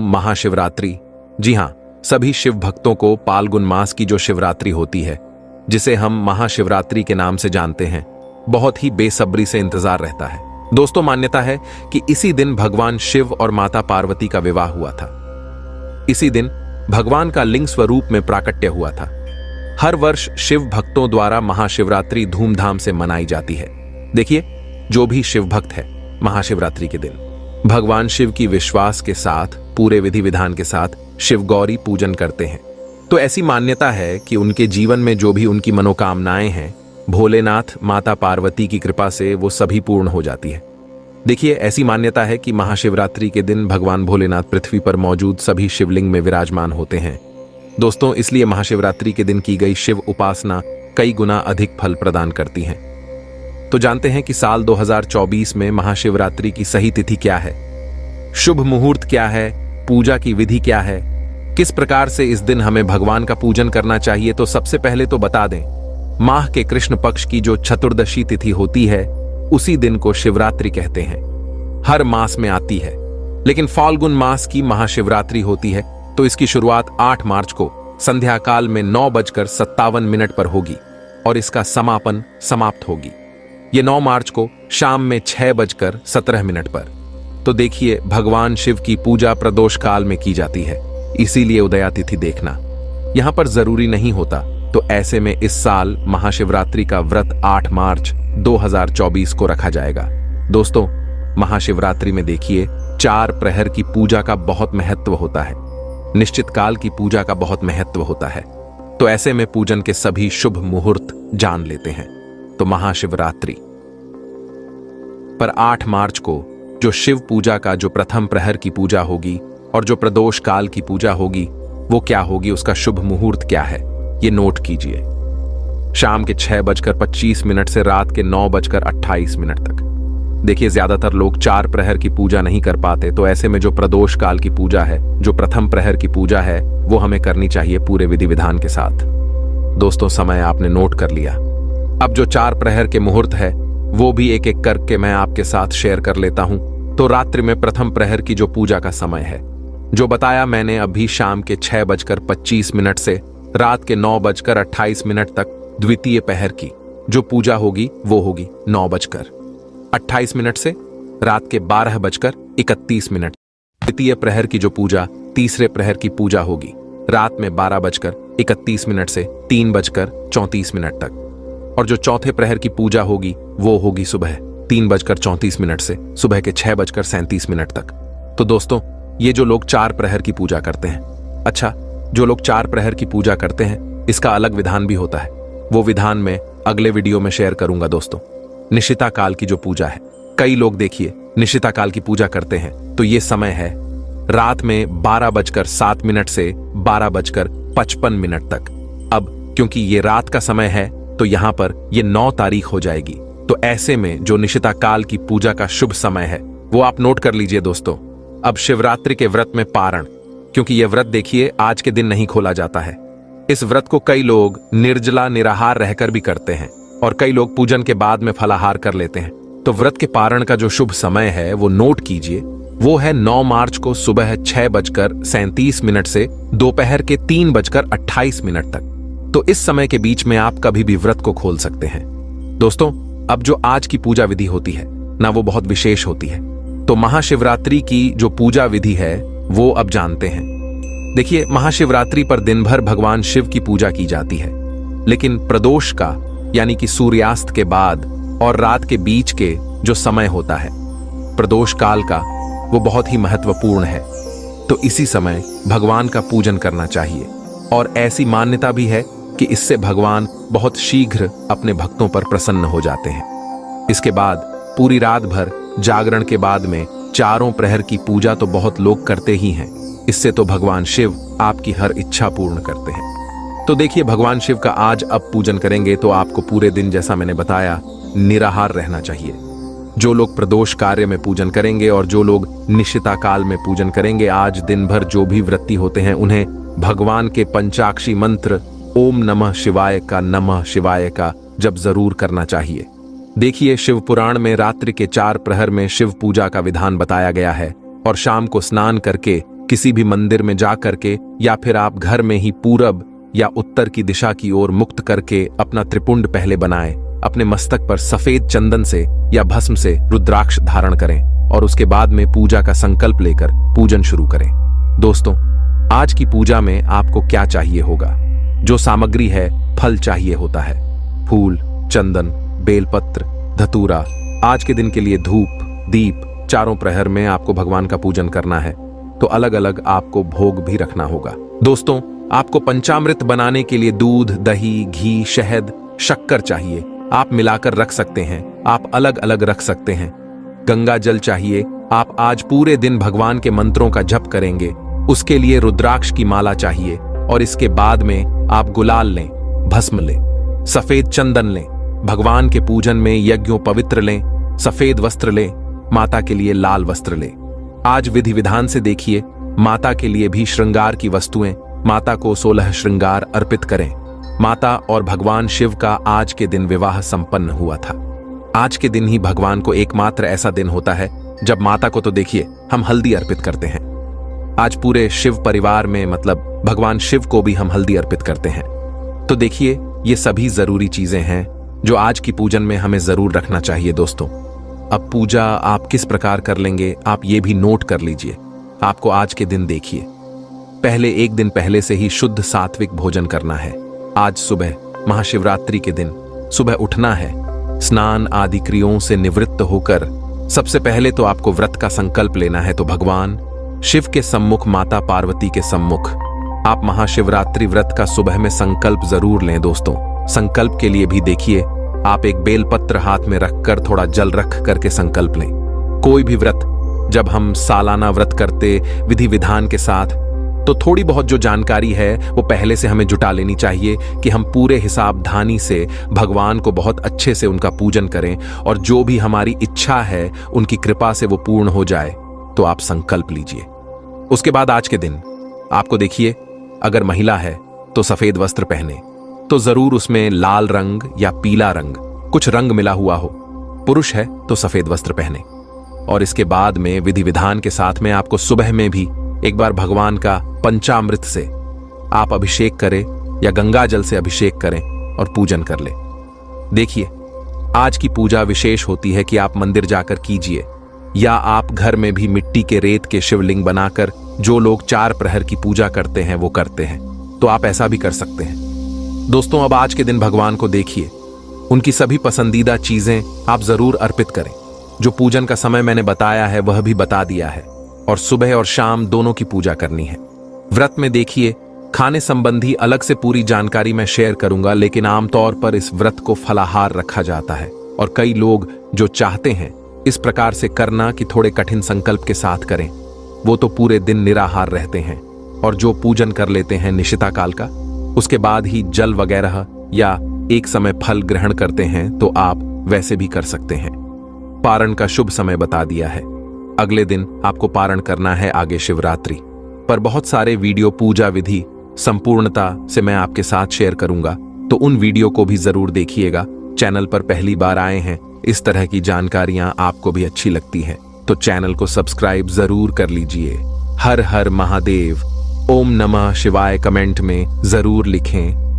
महाशिवरात्रि। जी हाँ, सभी शिव भक्तों को फाल्गुन मास की जो शिवरात्रि होती है, जिसे हम महाशिवरात्रि के नाम से जानते हैं, बहुत ही बेसब्री से इंतजार रहता है। दोस्तों, मान्यता है कि इसी दिन भगवान शिव और माता पार्वती का विवाह हुआ था। इसी दिन भगवान का लिंग स्वरूप में प्राकट्य हुआ था। हर वर्ष शिव भक्तों द्वारा महाशिवरात्रि धूमधाम से मनाई जाती है। देखिए, जो भी शिव भक्त है, महाशिवरात्रि के दिन भगवान शिव की विश्वास के साथ, पूरे विधि विधान के साथ शिव गौरी पूजन करते हैं। तो ऐसी मान्यता है कि उनके जीवन में जो भी उनकी मनोकामनाएं हैं, भोलेनाथ माता पार्वती की कृपा से वो सभी पूर्ण हो जाती है। देखिए, ऐसी मान्यता है कि महाशिवरात्रि के दिन भगवान भोलेनाथ पृथ्वी पर मौजूद सभी शिवलिंग में विराजमान होते हैं। दोस्तों, इसलिए महाशिवरात्रि के दिन की गई शिव उपासना कई गुना अधिक फल प्रदान करती है। तो जानते हैं कि साल 2024 में महाशिवरात्रि की सही तिथि क्या है, शुभ मुहूर्त क्या है, पूजा की विधि क्या है, किस प्रकार से इस दिन हमें भगवान का पूजन करना चाहिए। तो सबसे पहले तो बता दें, माह के कृष्ण पक्ष की जो चतुर्दशी तिथि होती है, उसी दिन को शिवरात्रि कहते हैं। हर मास में आती है, लेकिन फाल्गुन मास की महाशिवरात्रि होती है, तो इसकी शुरुआत 8 मार्च को संध्या काल में 9:57 पर होगी और इसका समापन समाप्त होगी ये 9 मार्च को शाम में 6:17 पर। तो देखिए, भगवान शिव की पूजा प्रदोष काल में की जाती है, इसीलिए उदया तिथि देखना यहां पर जरूरी नहीं होता। तो ऐसे में इस साल महाशिवरात्रि का व्रत 8 मार्च 2024 को रखा जाएगा। दोस्तों, महाशिवरात्रि में देखिए, 4 प्रहर की पूजा का बहुत महत्व होता है, निश्चित काल की पूजा का बहुत महत्व होता है। तो ऐसे में पूजन के सभी शुभ मुहूर्त जान लेते हैं। तो महाशिवरात्रि पर 8 मार्च को जो शिव पूजा का जो प्रथम प्रहर की पूजा होगी और जो प्रदोष काल की पूजा होगी, वो क्या होगी, उसका शुभ मुहूर्त क्या है, ये नोट कीजिए। शाम के 6:25 से रात के 9:28 तक। देखिए, ज्यादातर लोग 4 प्रहर की पूजा नहीं कर पाते, तो ऐसे में जो प्रदोष काल की पूजा है, जो प्रथम प्रहर की पूजा है, वो हमें करनी चाहिए पूरे विधि विधान के साथ। दोस्तों, समय आपने नोट कर लिया। अब जो 4 प्रहर के मुहूर्त है, वो भी एक एक करके मैं आपके साथ शेयर कर लेता हूं। तो रात्रि में प्रथम प्रहर की जो पूजा का समय है, जो बताया मैंने अभी, शाम के 6:25 से रात के 9:28 तक द्वितीय पहर की जो पूजा होगी, वो होगी 9:28 से रात के 12:31। द्वितीय प्रहर की जो पूजा, तीसरे प्रहर की पूजा होगी रात में 12:31 से 3:34 तक। और जो चौथे प्रहर की पूजा होगी, वो होगी सुबह 3:34 से सुबह के 6:37 तक। तो दोस्तों, ये जो लोग 4 प्रहर की पूजा करते हैं, अच्छा, जो लोग 4 प्रहर की पूजा करते हैं, इसका अलग विधान भी होता है। वो विधान में अगले वीडियो में शेयर करूंगा। दोस्तों, निशिता काल की जो पूजा है, कई लोग देखिए निशिता काल की पूजा करते हैं, तो ये समय है रात में 12:07 से 12:55 तक। अब क्योंकि ये रात का समय है, तो यहां पर ये 9 तारीख हो जाएगी। तो ऐसे में जो निशिता काल की पूजा का शुभ समय है, वो आप नोट कर लीजिए। दोस्तों, अब शिवरात्रि के व्रत में पारण, क्योंकि यह व्रत देखिए आज के दिन नहीं खोला जाता है। इस व्रत को कई लोग निर्जला निराहार रहकर भी करते हैं और कई लोग पूजन के बाद में फलाहार कर लेते हैं। तो व्रत के पारण का जो शुभ समय है, वो नोट कीजिए। वो है 9 मार्च को सुबह 6:37 से दोपहर के 3:28 तक। तो इस समय के बीच में आप कभी भी व्रत को खोल सकते हैं। दोस्तों, अब जो आज की पूजा विधि होती है ना, वो बहुत विशेष होती है। तो महाशिवरात्रि की जो पूजा विधि है, वो अब जानते हैं। देखिए, महाशिवरात्रि पर दिन भर भगवान शिव की पूजा की जाती है, लेकिन प्रदोष का यानी कि सूर्यास्त के बाद और रात के बीच के जो समय होता है, प्रदोष काल का, वो बहुत ही महत्वपूर्ण है। तो इसी समय भगवान का पूजन करना चाहिए। और ऐसी मान्यता भी है कि इससे भगवान बहुत शीघ्र अपने भक्तों पर प्रसन्न हो जाते हैं। इसके बाद पूरी रात भर जागरण के बाद में 4 प्रहर की पूजा तो बहुत लोग करते ही हैं। इससे तो भगवान शिव आपकी हर इच्छा पूर्ण करते हैं। तो देखिए, भगवान शिव का आज अब पूजन करेंगे तो आपको पूरे दिन, जैसा मैंने बताया, निराहार रहना चाहिए। जो लोग प्रदोष कार्य में पूजन करेंगे और जो लोग निशिता काल में पूजन करेंगे, आज दिन भर जो भी व्रती होते हैं, उन्हें भगवान के पंचाक्षी मंत्र ओम नमः शिवाय का जप जरूर करना चाहिए। देखिए, शिव पुराण में रात्रि के 4 प्रहर में शिव पूजा का विधान बताया गया है और शाम को स्नान करके किसी भी मंदिर में जा करके या फिर आप घर में ही पूरब या उत्तर की दिशा की ओर मुक्त करके अपना त्रिपुंड पहले बनाएं। अपने मस्तक पर सफेद चंदन से या भस्म से रुद्राक्ष धारण करें और उसके बाद में पूजा का संकल्प लेकर पूजन शुरू करें। दोस्तों, आज की पूजा में आपको क्या चाहिए होगा? जो सामग्री है, फल चाहिए होता है, फूल, चंदन, बेलपत्र, धतूरा। आज के दिन के लिए धूप, दीप, चारों प्रहर में आपको भगवान का पूजन करना है, तो अलग अलग आपको भोग भी रखना होगा। दोस्तों, आपको पंचामृत बनाने के लिए दूध, दही, घी, शहद, शक्कर चाहिए। आप मिलाकर रख सकते हैं, आप अलग अलग रख सकते हैं। गंगा जल चाहिए। आप आज पूरे दिन भगवान के मंत्रों का जप करेंगे, उसके लिए रुद्राक्ष की माला चाहिए। और इसके बाद में आप गुलाल लें, भस्म लें, सफेद चंदन लें, भगवान के पूजन में यज्ञों पवित्र लें, सफेद वस्त्र लें, माता के लिए लाल वस्त्र लें। आज विधि विधान से देखिए, माता के लिए भी श्रृंगार की वस्तुएं, माता को 16 श्रृंगार अर्पित करें। माता और भगवान शिव का आज के दिन विवाह संपन्न हुआ था। आज के दिन ही भगवान को एकमात्र ऐसा दिन होता है जब माता को तो देखिए हम हल्दी अर्पित करते हैं। आज पूरे शिव परिवार में मतलब भगवान शिव को भी हम हल्दी अर्पित करते हैं। तो देखिए, ये सभी जरूरी चीजें हैं जो आज की पूजन में हमें जरूर रखना चाहिए। दोस्तों, अब पूजा आप किस प्रकार कर लेंगे, आप ये भी नोट कर लीजिए। आपको आज के दिन देखिए, पहले एक दिन पहले से ही शुद्ध सात्विक भोजन करना है। आज सुबह महाशिवरात्रि के दिन सुबह उठना है, स्नान आदि क्रियाओं से निवृत्त होकर सबसे पहले तो आपको व्रत का संकल्प लेना है। तो भगवान शिव के सम्मुख, माता पार्वती के सम्मुख आप महाशिवरात्रि व्रत का सुबह में संकल्प जरूर लें। दोस्तों, संकल्प के लिए भी देखिए, आप एक बेलपत्र हाथ में रखकर थोड़ा जल रख करके संकल्प लें। कोई भी व्रत जब हम सालाना व्रत करते विधि विधान के साथ, तो थोड़ी बहुत जो जानकारी है वो पहले से हमें जुटा लेनी चाहिए कि हम पूरे हिसाबधानी से भगवान को बहुत अच्छे से उनका पूजन करें और जो भी हमारी इच्छा है उनकी कृपा से वो पूर्ण हो जाए। तो आप संकल्प लीजिए। उसके बाद आज के दिन आपको देखिए, अगर महिला है तो सफेद वस्त्र पहने, तो जरूर उसमें लाल रंग या पीला रंग कुछ रंग मिला हुआ हो। पुरुष है तो सफेद वस्त्र पहने। और इसके बाद में विधि विधान के साथ में आपको सुबह में भी एक बार भगवान का पंचामृत से आप अभिषेक करें या गंगा जल से अभिषेक करें और पूजन कर ले। देखिए, आज की पूजा विशेष होती है कि आप मंदिर जाकर कीजिए या आप घर में भी मिट्टी के रेत के शिवलिंग बनाकर, जो लोग 4 प्रहर की पूजा करते हैं वो करते हैं, तो आप ऐसा भी कर सकते हैं। दोस्तों, अब आज के दिन भगवान को देखिए, उनकी सभी पसंदीदा चीजें आप जरूर अर्पित करें। जो पूजन का समय मैंने बताया है वह भी बता दिया है, और सुबह और शाम दोनों की पूजा करनी है। व्रत में देखिए, खाने संबंधी अलग से पूरी जानकारी मैं शेयर करूंगा, लेकिन आमतौर पर इस व्रत को फलाहार रखा जाता है। और कई लोग जो चाहते हैं इस प्रकार से करना कि थोड़े कठिन संकल्प के साथ करें, वो तो पूरे दिन निराहार रहते हैं। और जो पूजन कर लेते हैं निशिता काल का, उसके बाद ही जल वगैरह या एक समय फल ग्रहण करते हैं, तो आप वैसे भी कर सकते हैं। पारण का शुभ समय बता दिया है। अगले दिन आपको पारण करना है आगे शिवरात्रि पर। बहुत सारे वीडियो पूजा विधि संपूर्णता से मैं आपके साथ शेयर करूंगा, तो उन वीडियो को भी जरूर देखिएगा। चैनल पर पहली बार आए हैं, इस तरह की जानकारियां आपको भी अच्छी लगती हैं तो चैनल को सब्सक्राइब जरूर कर लीजिए। हर हर महादेव, ओम नमः शिवाय कमेंट में जरूर लिखें।